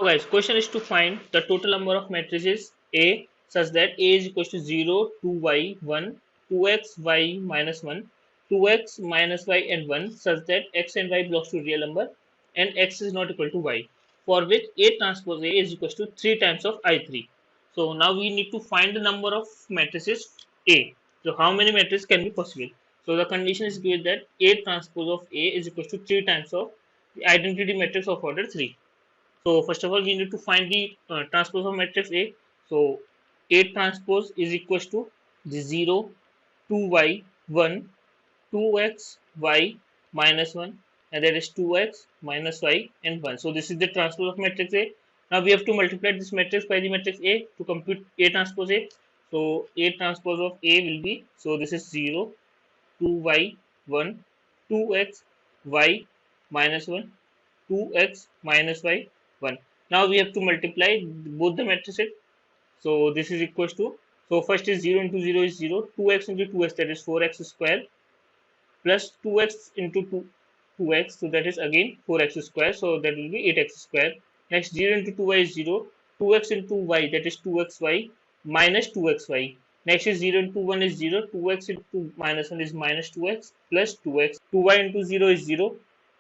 guys, question is to find the total number of matrices A such that A is equal to 0, 2y, 1, 2x, y minus 1, 2x minus y and 1 such that x and y belongs to real number and x is not equal to y, for which A transpose A is equal to 3 times of I3. So now we need to find the number of matrices A. So how many matrices can be possible? So the condition is given that A transpose of A is equal to 3 times of the identity matrix of order 3. So first of all, we need to find the transpose of matrix A. So A transpose is equals to the 0, 2y, 1, 2x, y minus 1, and that is 2x minus y and 1. So this is the transpose of matrix A. Now we have to multiply this matrix by the matrix A to compute A transpose A. So A transpose of A will be, so this is 0, 2y, 1, 2x, y minus 1, 2x minus y 1. Now we have to multiply both the matrices. So this is equals to, so first is 0 into 0 is 0, 2x into 2x, that is 4x square, plus 2x into 2x, so that is again 4x square, so that will be 8x square. Next 0 into 2y is 0, 2x into y, that is 2xy minus 2xy. Next is 0 into 1 is 0, 2x into minus 1 is minus 2x plus 2x. 2y into 0 is 0,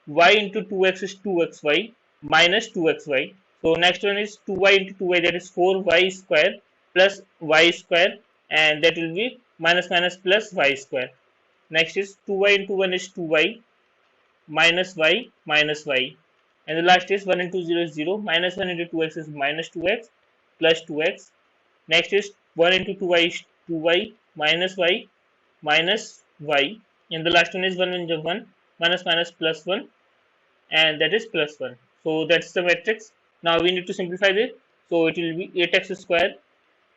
y into 2x is 2xy minus 2xy. So next one is 2y into 2y, that is 4y square plus y square, and that will be minus minus plus y square. Next is 2y into 1 is 2y minus y minus y. And the last is 1 into 0 is 0, minus 1 into 2x is minus 2x plus 2x. Next is 1 into 2y is 2y minus y minus y. And the last one is 1 into 1 minus minus plus 1, and that is plus 1. So that's the matrix. Now we need to simplify this. So it will be 8x square,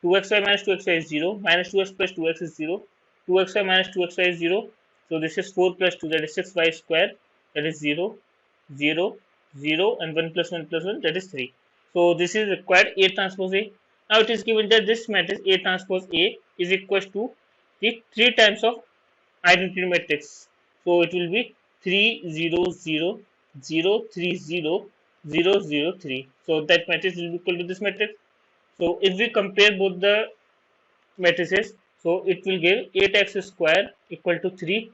2xy minus 2xy is 0, minus 2x plus 2x is 0, 2xy minus 2xy is 0. So this is 4 plus 2, that is 6y square, that is 0, 0, 0, and 1 plus 1 plus 1, that is 3. So this is required A transpose A. Now it is given that this matrix A transpose A is equal to the 3 times of identity matrix. So it will be 3, 0, 0, 0, 3, 0, 0, 0, 3. So that matrix will be equal to this matrix. So if we compare both the matrices, so it will give 8x square equal to 3,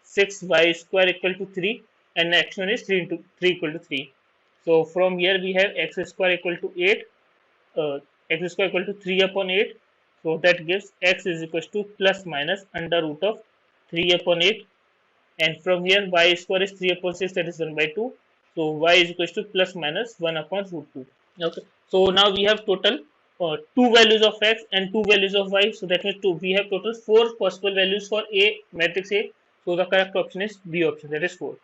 6y square equal to 3, and next one is 3 into 3 equal to 3. So from here we have x square equal to 8, x square equal to 3 upon 8. So that gives x is equal to plus minus under root of 3 upon 8. And from here y square is 3 upon 6, that is 1 by 2. So y is equal to plus minus 1 upon root 2. Okay. So now we have total 2 values of x and 2 values of y. So that means we have total 4 possible values for A matrix A. So the correct option is B option, that is 4.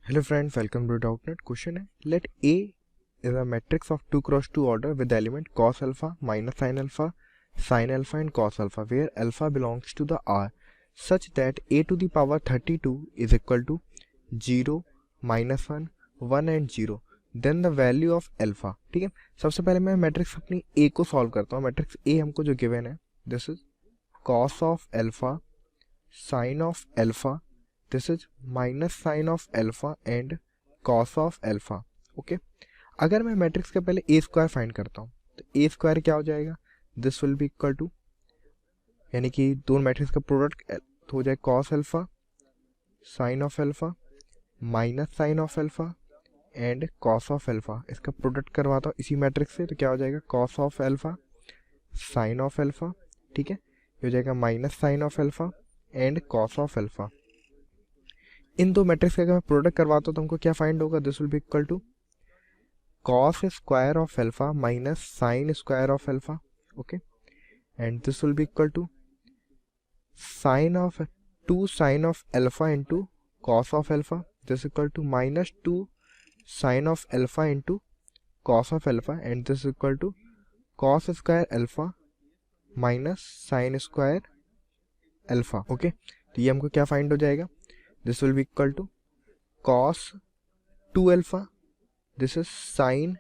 Hello friends, welcome to Doubtnut. Question है, let A is a matrix of 2 cross 2 order with the element cos alpha, minus sin alpha and cos alpha, where alpha belongs to the R, such that A to the power 32 is equal to 0, minus 1, 1 and 0. Then the value of alpha. ठीक है, सबसे पहले मैं matrix अपनी A को solve करता हूँ. Matrix A हमको जो गिवन है, this is cos of alpha, sin of alpha, this is minus sin of alpha and cos of alpha. Okay, अगर मैं मैट्रिक्स के पहले A स्क्वायर फाइंड करता हूँ तो A स्क्वायर क्या हो जाएगा, this will be equal to, यानी कि दोनों मैट्रिक्स का प्रोडक्ट हो जाए cos alpha, sin of alpha, minus sine of alpha and cos of alpha. इसका प्रोडक्ट करवाता हूँ इसी मैट्रिक्स से, तो क्या हो जाएगा cos of alpha, sine of alpha. ठीक है, ये हो जाएगा minus sine of alpha and cos of alpha. इन दो मैट्रिक्स का अगर मैं प्रोडक्ट करवाता हूँ तो हमको क्या फाइंड होगा, this will be equal to cos square of alpha minus sine square of alpha. Okay, and this will be equal to sine of 2 sine of alpha into cos of alpha. This is equal to minus 2 sin of alpha into cos of alpha, and this is equal to cos square alpha minus sin square alpha. Okay, तो ये हमको क्या find हो जाएगा, this will be equal to cos 2 alpha, this is sin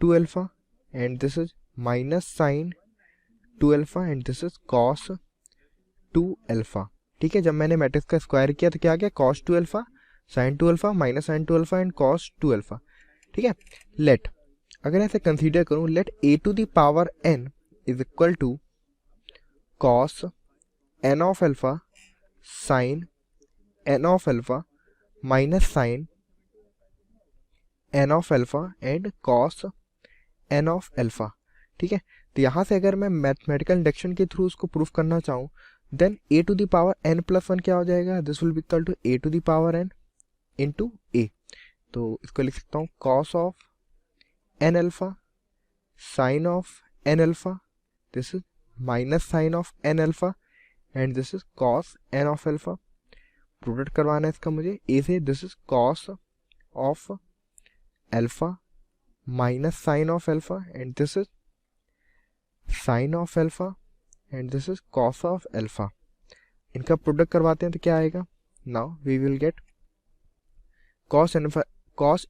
2 alpha, and this is minus sin 2 alpha, and this is cos 2 alpha. ठीक है, जब मैंने मैट्रिक्स का स्क्वायर किया तो क्या आ गया, cos 2 alpha, sin 2 alpha, minus sin 2 alpha and cos 2 alpha. ठीक है। लेट, अगर ऐसे कंसीडर करूं, let a to the power n is equal to cos n of alpha sine n of alpha minus sine n of alpha and cos n of alpha. ठीक है, तो यहाँ से अगर मैं मैथमेटिकल इंडक्शन के थ्रू उसको प्रूफ करना चाहूँ, then a to the power n plus one क्या हो जाएगा, this will be equal to a to the power n into a। तो इसको लिख सकता हूँ cos of n alpha sine of n alpha, this is minus sine of n alpha and this is cos n of alpha. Product करवाना है इसका मुझे a से, this is cos of alpha minus sine of alpha and this is sine of alpha and this is cos of alpha. इनका product करवाते हैं तो क्या आएगा, now we will get cos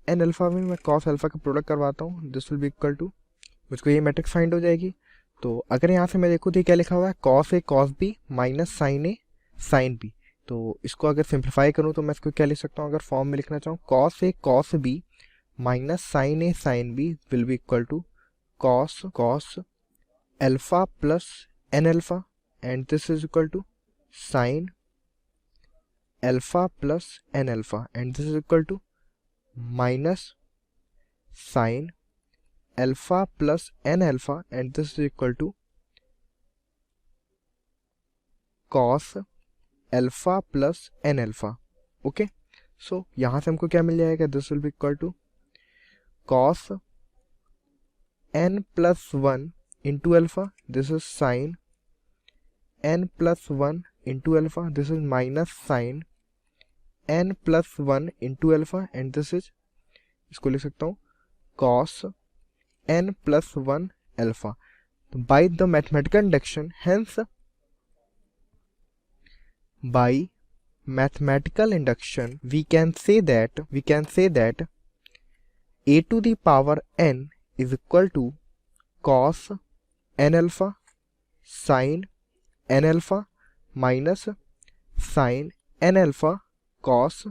n alpha में मैं कॉस अल्फा का product करवाता हूँ, this will be equal to, मुझको ये मैट्रिक्स फाइंड हो जाएगी। तो अगर यहाँ से मैं देखूँ तो ये क्या लिखा हुआ है, cos A cos B minus sine A sine B. तो इसको अगर सिंप्लीफाई करूँ तो मैं इसको क्या लिख सकता हूँ, अगर फॉर्म में लिखना चाहूँ, cos A cos B minus sine A sine B will be equal to cos alpha plus n alpha and this is equal to sine alpha plus n alpha and this is equal to minus sine alpha plus n alpha and this is equal to cos alpha plus n alpha. Okay, so यहाँ से हमको क्या मिल जाएगा, this will be equal to cos n plus one into alpha, this is sine n plus one into alpha, this is minus sine n plus one into alpha and this is, इसको लिख सकता हूँ cos n plus one alpha. By the mathematical induction, hence by mathematical induction we can say that a to the power n is equal to cos n alpha sin n alpha minus sin n alpha cos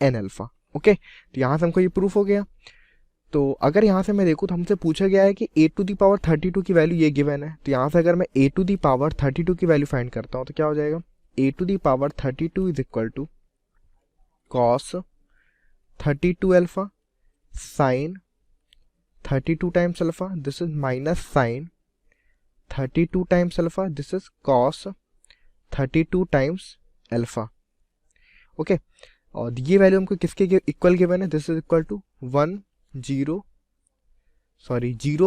n alpha। Okay, तो यहाँ से हमको ये proof हो गया। तो अगर यहाँ से मैं देखूँ तो हमसे पूछा गया है कि a टू दी पावर 32 की वैल्यू ये गिवन है, तो यहाँ से अगर मैं a टू दी पावर 32 की वैल्यू फाइंड करता हूँ तो क्या हो जाएगा, a to the power 32 is equal to cos 32 alpha sin 32 times alpha, this is minus sin 32 times alpha, this is cos 32 times alpha। Okay, और ये वैल्यू हमको किसके इक्वल गिवन है, this is equal to 0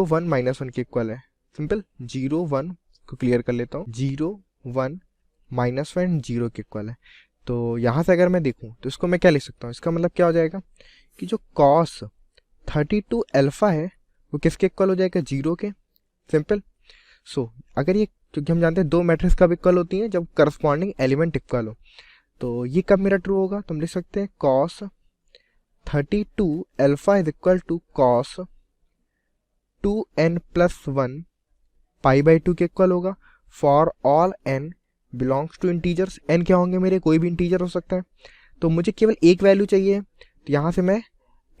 1 minus 1 के equal है। Simple, 0 1 को clear कर लेता हूँ, 0 1 माइनस वन 0 के इक्वल है। तो यहाँ से अगर मैं देखूँ तो इसको मैं क्या लिख सकता हूँ, इसका मतलब क्या हो जाएगा कि जो कॉस 32 अल्फा है वो किसके इक्वल हो जाएगा, 0 के। सिंपल, सो अगर ये, क्योंकि हम जानते हैं दो मैट्रिक्स कब इक्वल होती हैं, जब करस्पॉन्डिंग एलिमेंट इक्वल हो, तो ये कब मेरा ट्रू होगा, तो हम लिख सकते हैं cos 32 alpha is equal to cos 2n plus 1 pi by 2 के इक्वल होगा for all n belongs to integers. n क्या होंगे मेरे, कोई भी इंटीजर हो सकता है। तो मुझे केवल एक वैल्यू चाहिए, तो यहाँ से मैं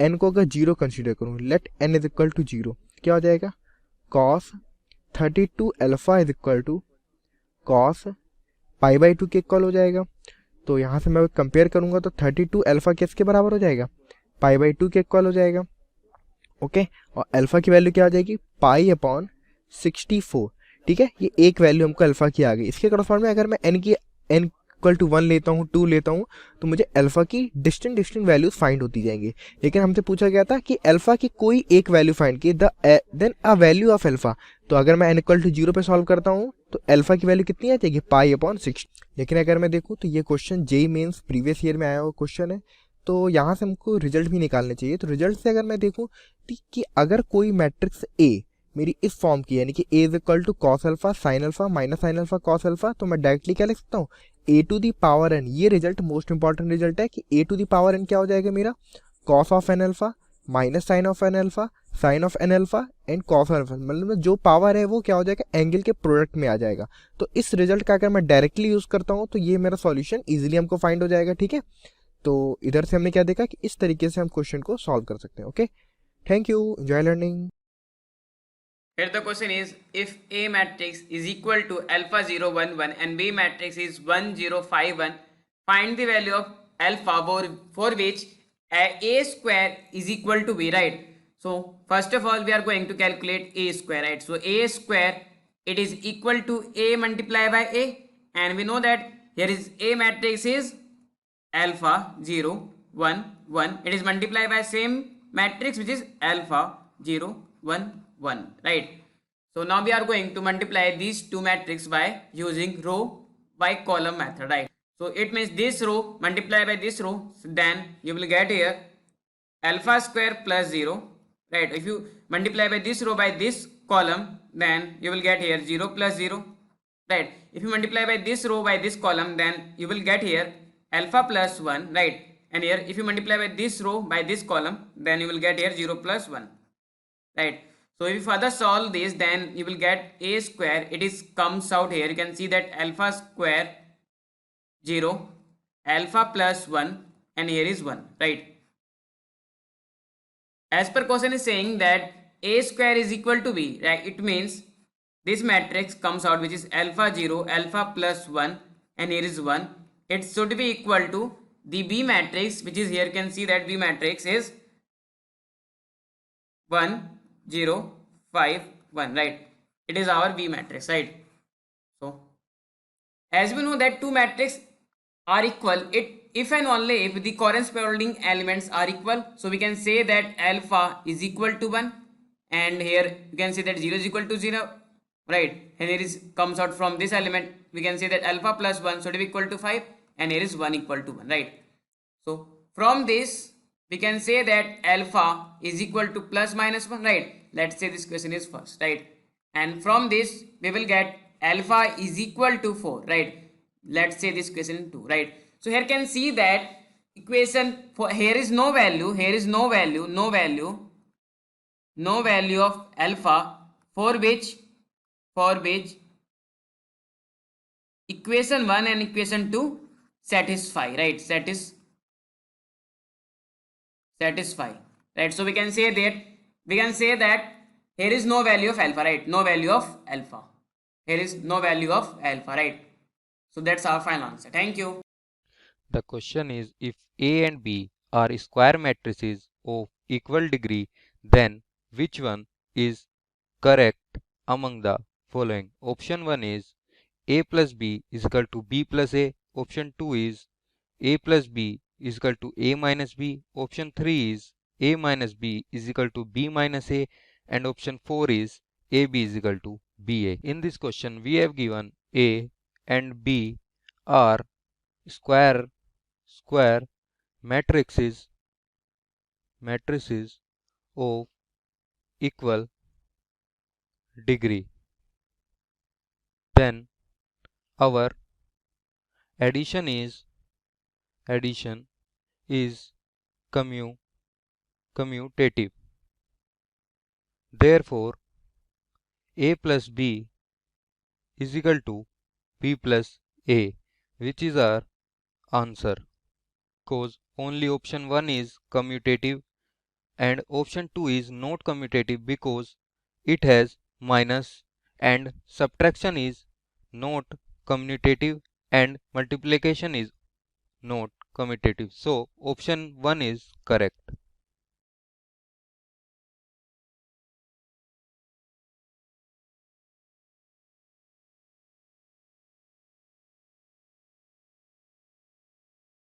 n को अगर 0 कंसीडर करूँ, let n is equal to 0, क्या हो जाएगा, cos 32 alpha is equal to cos pi by 2 के इक्वल हो जाएगा। तो यहाँ से मैं कंपेयर करूँगा तो 32 अल्फा किसके बराबर हो जाएगा, पाई बाई 2 के इक्वल हो जाएगा। ओके, और अल्फा की वैल्यू क्या हो जाएगी, पाई अपॉन 64। ठीक है, ये एक वैल्यू हमको अल्फा की आ गई। इसके करस्पॉन्ड में अगर मैं n इक्वल टू 1 लेता हूँ, 2 लेता हूँ, तो मुझे अल्फा की डिस्टिंक्ट वैल्यूज फाइंड होती जाएंगी। लेकिन हमसे पूछा गया था कि अल्फा की कोई एक वैल्यू फाइंड की, then a value of alpha. तो अगर मैं n इक्वल टू 0 पे सॉल्व करता हूँ तो अल्फा की वैल्यू कितनी आ जाएगी, पाई अपॉन 6। लेकिन अगर मैं देखूँ तो ये question JEE mains previous year में आया हुआ क्वेश्चन है, तो यहाँ से हमको रिजल्ट भी निकालने चाहिए। तो रिजल्ट से अगर मैं देखूँ कि अगर कोई मैट्रिक्स A मेरी इस फॉर्म की, यानी कि a is equal to cos alpha sine alpha minus sine alpha cos alpha, तो मैं डायरेक्टली क्या लिख सकता हूँ, a to the power n। ये रिजल्ट मोस्ट इंपॉर्टेंट रिजल्ट है कि a to the power n क्या हो जाएगा मेरा, cos of n alpha minus sine of n alpha sine of n alpha and cos alpha, मतलब जो पावर है वो क्या हो जाएगा, एंगल के प्रोडक्ट में आ जाएगा। तो इस रिजल्ट का अगर मैं डायरेक्टली यूज करता हूँ तो ये मेरा सॉल्यूशन इजीली हमको फाइंड हो जाएगा। ठीक है, तो इधर से हमने क्या देखा कि इस तरीके से हम क्वेश्चन को सॉल्व कर सकते हैं। Okay, Thank you. Enjoy learning. Here the question is, if A matrix is equal to alpha 0 1 1 and B matrix is 1 0 5 1, find the value of alpha for which A square is equal to B, right? So first of all we are going to calculate A square, right? So A square, it is equal to A multiplied by A, and we know that here is A matrix is alpha 0 1 1, it is multiplied by same matrix which is alpha 0 1 1, right? So now we are going to multiply these two matrices by using row by column method, right? So it means this row multiply by this row, so then you will get here alpha square plus 0, right? If you multiply by this row by this column, then you will get here 0 plus 0, right? If you multiply by this row by this column, then you will get here alpha plus 1, right? And here if you multiply by this row by this column, then you will get here 0 plus 1, right? So if you further solve this, then you will get A square, it is comes out here, you can see that alpha square 0, alpha plus 1, and here is 1, right? As per question is saying that A square is equal to B, right? It means this matrix comes out which is alpha 0, alpha plus 1, and here is 1. It should be equal to the B matrix, which is here you can see that B matrix is 1 0 5 1, right? It is our B matrix, right? So as we know that two matrices are equal, if and only if the corresponding elements are equal, so we can say that alpha is equal to 1, and here you can say that 0 is equal to 0, right? And here is comes out from this element, we can say that alpha plus 1 should be equal to 5, and here is 1 equal to 1, right? So from this we can say that alpha is equal to plus minus 1, right? Let's say this question is first, right? And from this we will get alpha is equal to 4, right? Let's say this question 2, right? So here can see that equation for here is no value, here is no value of alpha for which equation 1 and equation 2 satisfy, right? Satisfy, right? So we can say that here is no value of alpha, right? No value of alpha, here is no value of alpha, right? So that's our final answer. Thank you. The question is, if A and B are square matrices of equal degree, then which one is correct among the following? Option 1 is A plus B is equal to B plus A. Option 2 is A plus B is equal to A minus B. Option 3 is A minus B is equal to B minus A. And option 4 is AB is equal to BA. In this question, we have given A and B are square matrices of equal degree. Then our addition is commutative. Therefore, A plus B is equal to B plus A, which is our answer, because only option 1 is commutative and option 2 is not commutative because it has minus, and subtraction is not commutative and multiplication is not commutative. So option 1 is correct.